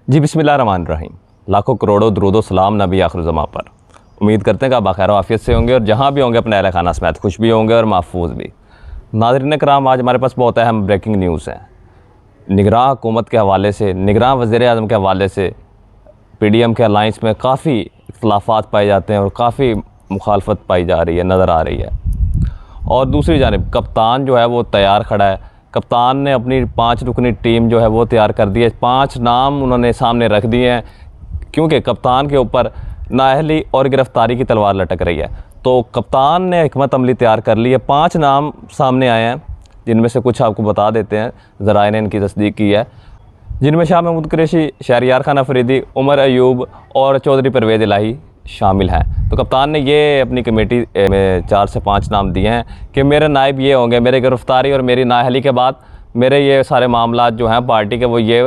जी बिस्मिल्लाहिर्रहमानिर्रहीम। लाखों करोड़ों दुरूद व सलाम नबी आखिरुज़्ज़मा पर। उम्मीद करते हैं कि आप बखैर आफियत से होंगे और जहाँ भी होंगे अपने अहल खाना समेत खुश भी होंगे और महफूज भी। नाज़रीन कराम, आज हमारे पास बहुत अहम ब्रेकिंग न्यूज़ है। निगरान हुकूमत के हवाले से, निगरान वज़ीर आज़म के हवाले से PDM के अलाइंस में काफ़ी इख्तलाफात पाए जाते हैं और काफ़ी मुखालफत पाई जा रही है, नज़र आ रही है। और दूसरी जानिब कप्तान जो है वो तैयार खड़ा है। कप्तान ने अपनी 5 रुकनी टीम जो है वो तैयार कर दी है। 5 नाम उन्होंने सामने रख दिए हैं क्योंकि कप्तान के ऊपर नाअहली और गिरफ्तारी की तलवार लटक रही है। तो कप्तान ने हिकमत अमली तैयार कर ली है। 5 नाम सामने आए हैं, जिनमें से कुछ आपको बता देते हैं। ज़राए ने इनकी तस्दीक की है, जिनमें शाह महमूद कुरैशी, शहरयार खान अफरीदी, उमर अयूब और चौधरी परवेज़ इलाही शामिल हैं। तो कप्तान ने ये अपनी कमेटी में 4 से 5 नाम दिए हैं कि मेरे नायब ये होंगे, मेरे गिरफ्तारी और मेरी नाअहली के बाद मेरे ये सारे मामलात जो हैं पार्टी के वो ये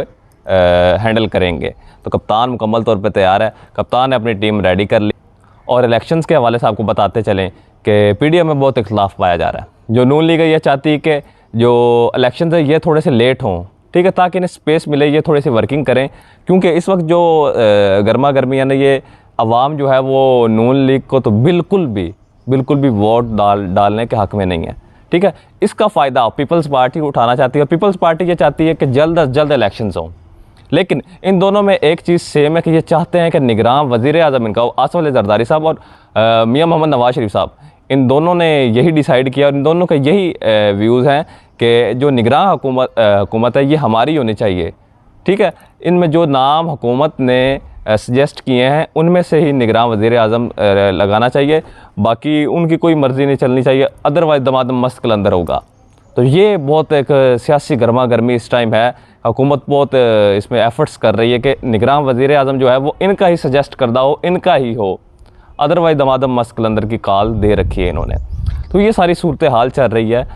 हैंडल करेंगे। तो कप्तान मुकम्मल तौर पे तैयार है। कप्तान ने अपनी टीम रेडी कर ली। और इलेक्शंस के हवाले से आपको बताते चलें कि PDM में बहुत इख्तलाफ पाया जा रहा है। जो नून लीग ये चाहती है कि जो इलेक्शन है ये थोड़े से लेट हों, ठीक है, ताकि इन्हें स्पेस मिले, ये थोड़ी सी वर्किंग करें। क्योंकि इस वक्त जो गर्मा गर्मी यानी ये अवाम जो है वो नून लीग को तो बिल्कुल भी वोट डालने के हक़ में नहीं है, ठीक है। इसका फ़ायदा पीपल्स पार्टी उठाना चाहती है और पीपल्स पार्टी ये चाहती है कि जल्द अज जल्द इलेक्शंस हों। लेकिन इन दोनों में एक चीज़ सेम है कि ये चाहते हैं कि निगरान वज़ीर आज़म इनका आसिफ अली ज़रदारी साहब और मियां मोहम्मद नवाज शरीफ साहब, इन दोनों ने यही डिसाइड किया और इन दोनों के यही व्यूज़ हैं कि जो निगरान हुकूमत है ये हमारी होनी चाहिए, ठीक है। इनमें जो नाम हुकूमत ने सजेस्ट किए हैं उनमें से ही निगरान वज़ीर आज़म लगाना चाहिए, बाकी उनकी कोई मर्ज़ी नहीं चलनी चाहिए, अदरवाइज़ दमादम मस्त कलंदर होगा। तो ये बहुत एक सियासी गर्मा गर्मी इस टाइम है। हुकूमत बहुत इसमें एफ़र्ट्स कर रही है कि निगरान वज़ीर आज़म जो है वो इनका ही सजेस्ट करदा हो, इनका ही हो, अदरवाइज़ दमादम मस्त कलंदर की कॉल दे रखी है इन्होंने। तो ये सारी सूरत हाल चल रही है।